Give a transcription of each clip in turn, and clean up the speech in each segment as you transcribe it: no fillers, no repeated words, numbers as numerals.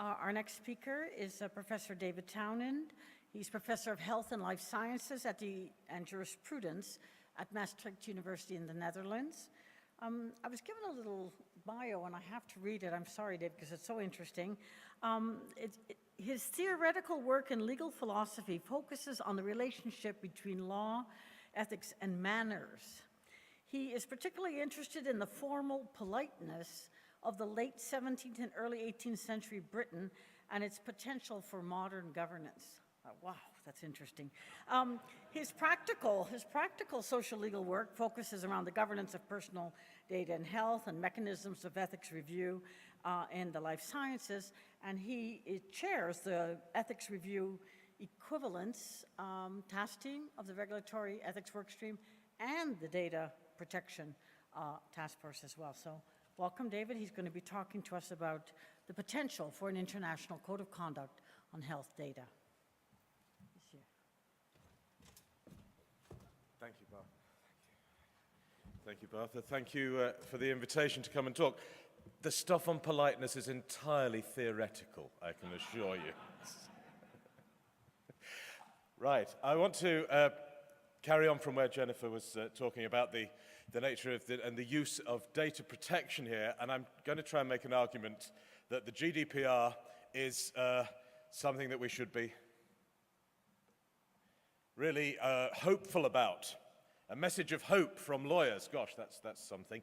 Our next speaker is Professor David Townend. He's Professor of Health and Life Sciences and Jurisprudence at Maastricht University in the Netherlands. I was given a little bio, and I have to read it. I'm sorry, Dave, because it's so interesting. His theoretical work in legal philosophy focuses on the relationship between law, ethics, and manners. He is particularly interested in the formal politeness of the late 17th and early 18th century Britain and its potential for modern governance. Wow, that's interesting. His practical social legal work focuses around the governance of personal data and health and mechanisms of ethics review in the life sciences, and he chairs the ethics review equivalence task team of the regulatory ethics workstream and the data protection task force as well. So welcome, David. He's going to be talking to us about the potential for an international code of conduct on health data. Thank you, Bertha. Thank you, Bertha. Thank you for the invitation to come and talk. The stuff on politeness is entirely theoretical, I can assure you. Right, I want to carry on from where Jennifer was talking about the nature of and the use of data protection here, and I'm going to try and make an argument that the GDPR is something that we should be really hopeful about. A message of hope from lawyers. Gosh, that's something.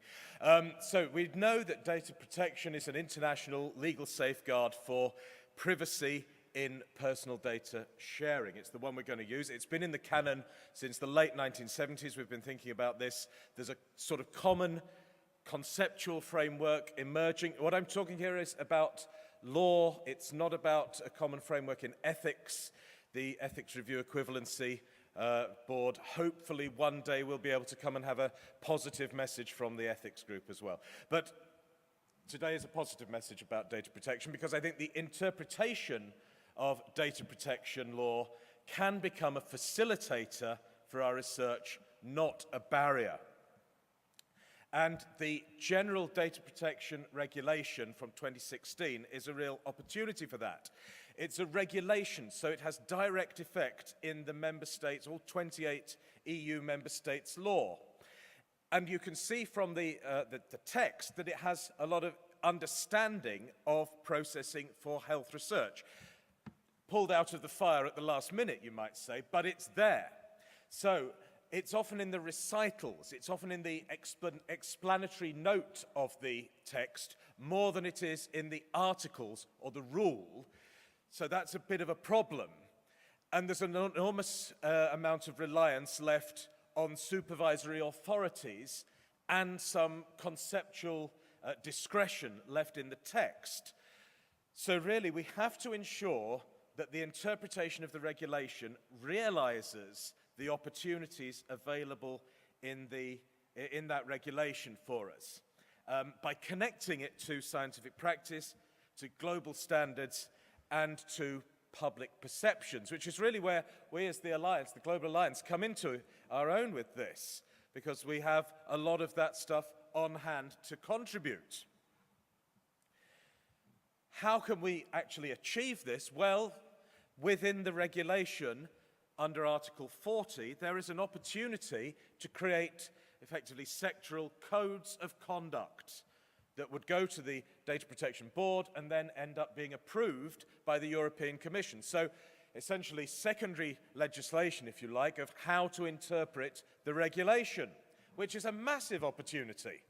So we know that data protection is an international legal safeguard for privacy in personal data sharing. It's the one we're going to use. It's been in the canon since the late 1970s. We've been thinking about this. There's a sort of common conceptual framework emerging. What I'm talking here is about law. It's not about a common framework in ethics. The Ethics Review Equivalency Board, hopefully one day we'll be able to come and have a positive message from the ethics group as well. But today is a positive message about data protection because I think the interpretation of data protection law can become a facilitator for our research, not a barrier. And the General Data Protection Regulation from 2016 is a real opportunity for that. It's a regulation, so it has direct effect in the member states, all 28 EU member states' law. And you can see from the text that it has a lot of understanding of processing for health research. Pulled out of the fire at the last minute, you might say, but it's there. So it's often in the recitals, it's often in the explanatory note of the text, more than it is in the articles or the rule. So that's a bit of a problem. And there's an enormous amount of reliance left on supervisory authorities and some conceptual discretion left in the text. So really, we have to ensure that the interpretation of the regulation realizes the opportunities available in that regulation for us by connecting it to scientific practice, to global standards, and to public perceptions, which is really where we as the Alliance, the Global Alliance, come into our own with this, because we have a lot of that stuff on hand to contribute. How can we actually achieve this? Well, within the regulation, under Article 40, there is an opportunity to create effectively sectoral codes of conduct that would go to the Data Protection Board and then end up being approved by the European Commission. So essentially secondary legislation, if you like, of how to interpret the regulation, which is a massive opportunity.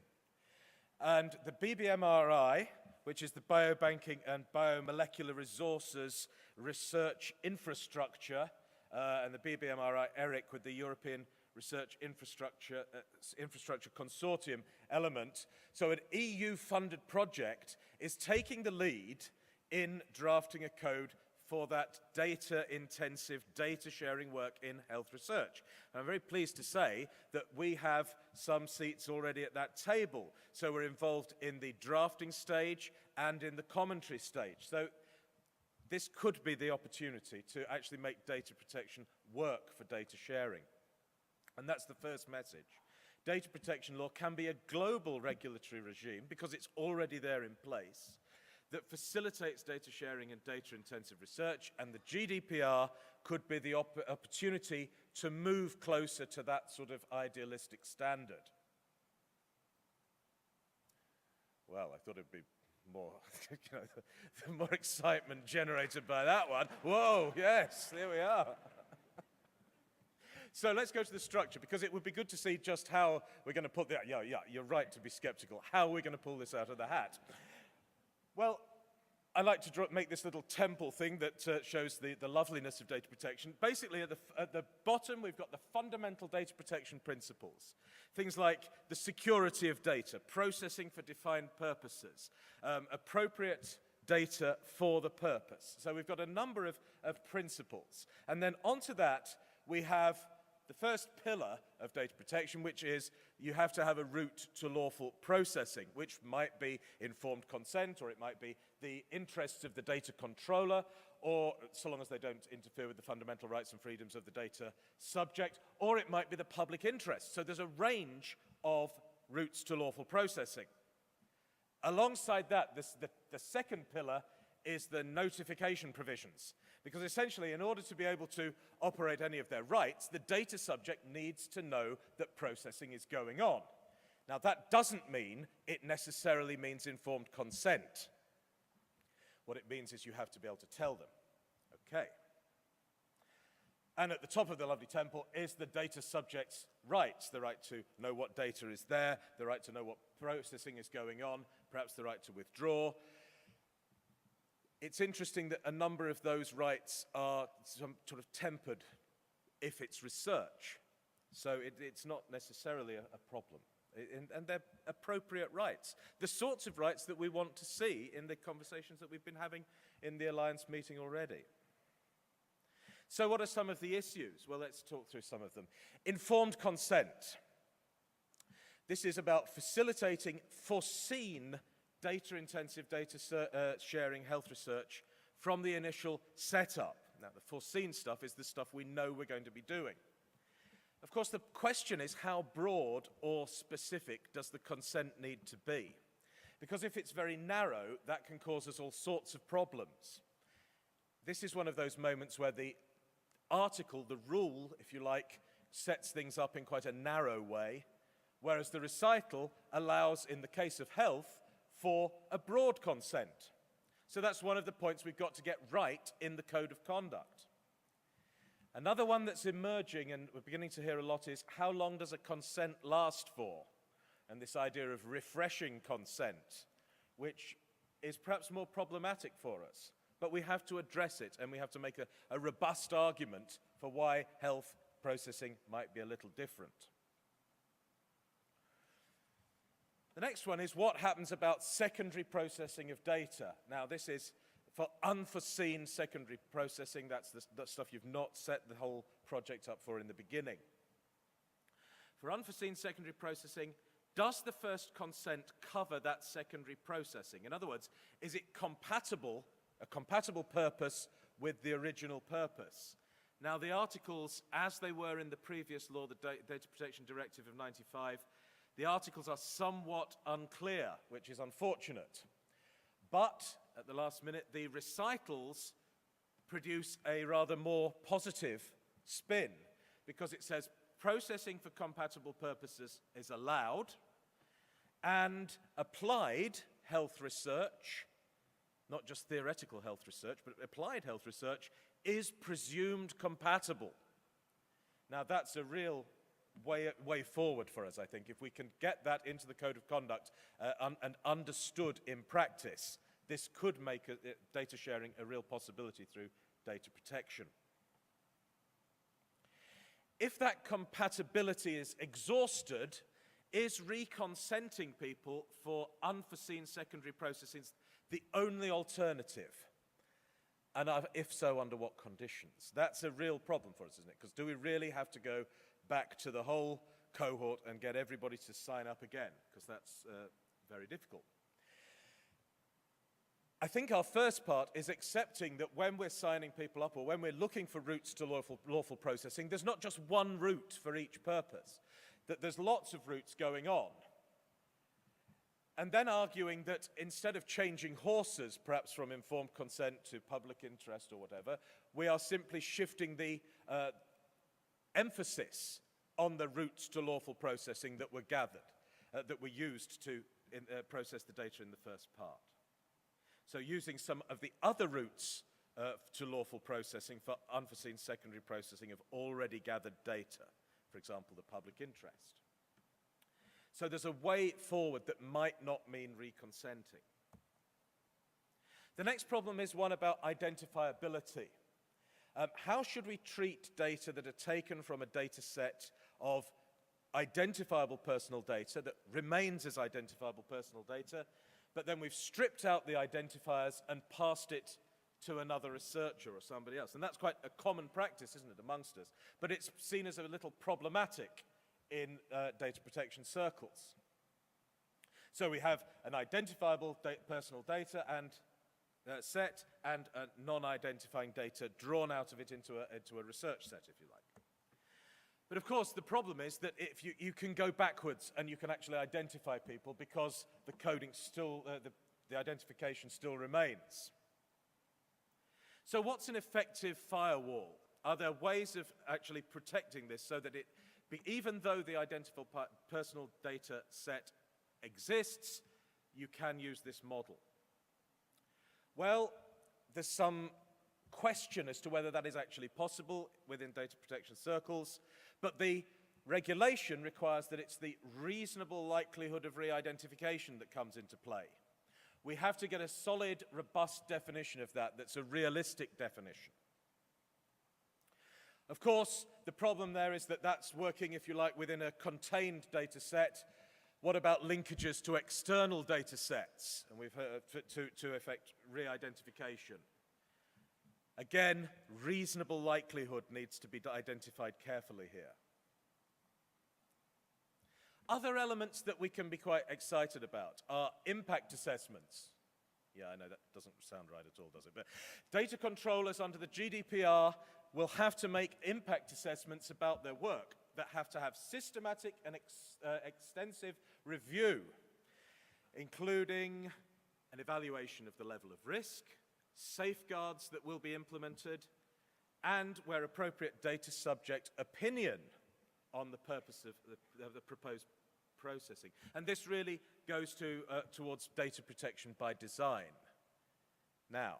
And the BBMRI, which is the Biobanking and Biomolecular Resources Research Infrastructure, and the BBMRI, ERIC, with the European Research Infrastructure Consortium element. So an EU-funded project is taking the lead in drafting a code for that data-intensive, data-sharing work in health research. And I'm very pleased to say that we have some seats already at that table. So we're involved in the drafting stage and in the commentary stage. So this could be the opportunity to actually make data protection work for data sharing. And that's the first message. Data protection law can be a global regulatory regime because it's already there in place. that facilitates data sharing and data-intensive research, and the GDPR could be the opportunity to move closer to that sort of idealistic standard. Well, I thought it'd be more, the more excitement generated by that one. Whoa, yes, there we are. So let's go to the structure, because it would be good to see just how we're going to put that. Yeah, you're right to be skeptical. How are we going to pull this out of the hat? Well, I like to make this little temple thing that shows the loveliness of data protection. Basically, at the bottom, we've got the fundamental data protection principles. Things like the security of data, processing for defined purposes, appropriate data for the purpose. So we've got a number of principles. And then onto that, we have the first pillar of data protection, which is you have to have a route to lawful processing, which might be informed consent, or it might be the interests of the data controller, or so long as they don't interfere with the fundamental rights and freedoms of the data subject, or it might be the public interest. So there's a range of routes to lawful processing. Alongside that, the second pillar is the notification provisions. Because essentially, in order to be able to operate any of their rights, the data subject needs to know that processing is going on. Now, that doesn't mean it necessarily means informed consent. What it means is you have to be able to tell them. Okay. And at the top of the lovely temple is the data subject's rights, the right to know what data is there, the right to know what processing is going on, perhaps the right to withdraw. It's interesting that a number of those rights are sort of tempered if it's research. So it's not necessarily a problem. And they're appropriate rights. The sorts of rights that we want to see in the conversations that we've been having in the Alliance meeting already. So what are some of the issues? Well, let's talk through some of them. Informed consent. This is about facilitating foreseen data-intensive data sharing health research from the initial setup. Now, the foreseen stuff is the stuff we know we're going to be doing. Of course, the question is how broad or specific does the consent need to be? Because if it's very narrow, that can cause us all sorts of problems. This is one of those moments where the article, the rule, if you like, sets things up in quite a narrow way, whereas the recital allows, in the case of health, for a broad consent. So that's one of the points we've got to get right in the Code of Conduct. Another one that's emerging, and we're beginning to hear a lot, is how long does a consent last for? And this idea of refreshing consent, which is perhaps more problematic for us. But we have to address it, and we have to make a robust argument for why health processing might be a little different. The next one is what happens about secondary processing of data. Now, this is for unforeseen secondary processing. That's the stuff you've not set the whole project up for in the beginning. For unforeseen secondary processing, does the first consent cover that secondary processing? In other words, is it compatible, a compatible purpose with the original purpose? Now, the articles, as they were in the previous law, the Data Protection Directive of '95, the articles are somewhat unclear, which is unfortunate. But at the last minute, the recitals produce a rather more positive spin, because it says processing for compatible purposes is allowed, and applied health research, not just theoretical health research, but applied health research, is presumed compatible. Now, that's a real way forward for us, I think. If we can get that into the Code of Conduct and understood in practice, this could make data sharing a real possibility through data protection. If that compatibility is exhausted, is reconsenting people for unforeseen secondary processing the only alternative? And if so, under what conditions? That's a real problem for us, isn't it? Because do we really have to go back to the whole cohort and get everybody to sign up again? Because that's very difficult. I think our first part is accepting that when we're signing people up, or when we're looking for routes to lawful processing, there's not just one route for each purpose, that there's lots of routes going on. and then arguing that instead of changing horses, perhaps from informed consent to public interest or whatever, we are simply shifting the emphasis on the routes to lawful processing that were gathered, that were used to process the data in the first part. So using some of the other routes to lawful processing for unforeseen secondary processing of already gathered data, for example, the public interest. So there's a way forward that might not mean reconsenting. The next problem is one about identifiability. How should we treat data that are taken from a data set of identifiable personal data that remains as identifiable personal data, but then we've stripped out the identifiers and passed it to another researcher or somebody else? And that's quite a common practice, isn't it, amongst us? But it's seen as a little problematic in data protection circles. So we have an identifiable personal data and set and non-identifying data drawn out of it into a research set, if you like. But of course, the problem is that if you can go backwards and you can actually identify people because the coding still, the identification still remains. So what's an effective firewall? Are there ways of actually protecting this so that even though the identifiable personal data set exists, you can use this model? Well, there's some question as to whether that is actually possible within data protection circles, but the regulation requires that it's the reasonable likelihood of re-identification that comes into play. We have to get a solid, robust definition of that that's a realistic definition. Of course, the problem there is that that's working, if you like, within a contained data set. What about linkages to external data sets? And we've heard to effect re-identification. Again, reasonable likelihood needs to be identified carefully here. Other elements that we can be quite excited about are impact assessments. Yeah, I know that doesn't sound right at all, does it? But data controllers under the GDPR will have to make impact assessments about their work that have to have systematic and extensive review, including an evaluation of the level of risk, safeguards that will be implemented, and, where appropriate, data subject opinion on the purpose of the proposed processing. And this really goes towards data protection by design. Now,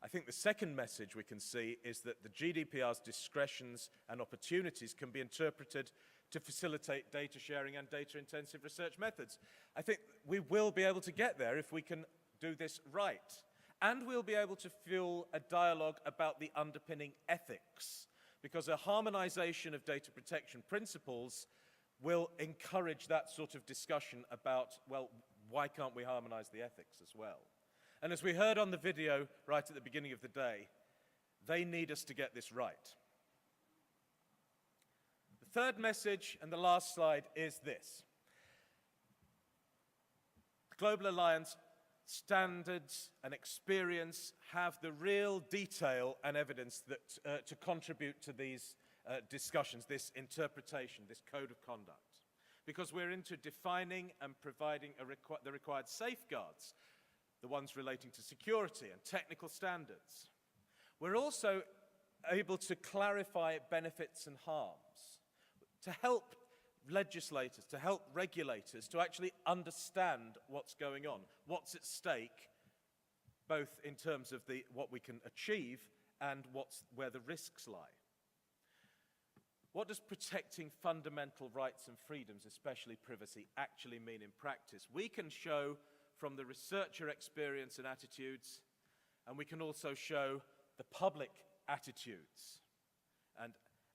I think the second message we can see is that the GDPR's discretions and opportunities can be interpreted to facilitate data sharing and data-intensive research methods. I think we will be able to get there if we can do this right. And we'll be able to fuel a dialogue about the underpinning ethics, because a harmonization of data protection principles will encourage that sort of discussion about, well, why can't we harmonize the ethics as well? And as we heard on the video right at the beginning of the day, they need us to get this right. The third message and the last slide is this. The Global Alliance standards and experience have the real detail and evidence that to contribute to these discussions, this interpretation, this code of conduct. Because we're into defining and providing the required safeguards, the ones relating to security and technical standards. We're also able to clarify benefits and harms, to help legislators, to help regulators to actually understand what's going on, what's at stake, both in terms of what we can achieve and where the risks lie. What does protecting fundamental rights and freedoms, especially privacy, actually mean in practice? We can show from the researcher experience and attitudes, and we can also show the public attitudes. And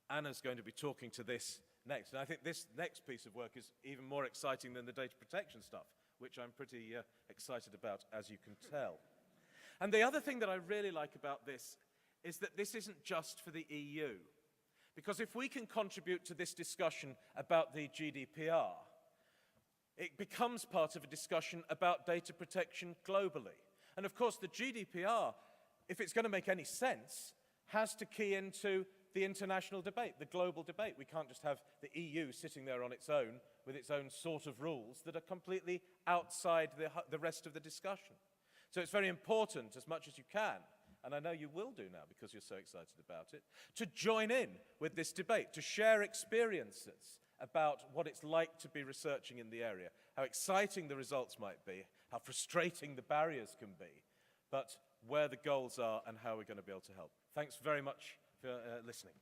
Anna's going to be talking to this next. And I think this next piece of work is even more exciting than the data protection stuff, which I'm pretty excited about, as you can tell. And the other thing that I really like about this is that this isn't just for the EU. Because if we can contribute to this discussion about the GDPR, it becomes part of a discussion about data protection globally. And of course, the GDPR, if it's going to make any sense, has to key into the international debate, the global debate. We can't just have the EU sitting there on its own with its own sort of rules that are completely outside the rest of the discussion. So it's very important, as much as you can, and I know you will do now because you're so excited about it, to join in with this debate, to share experiences about what it's like to be researching in the area, how exciting the results might be, how frustrating the barriers can be, but where the goals are and how we're going to be able to help. Thanks very much for listening.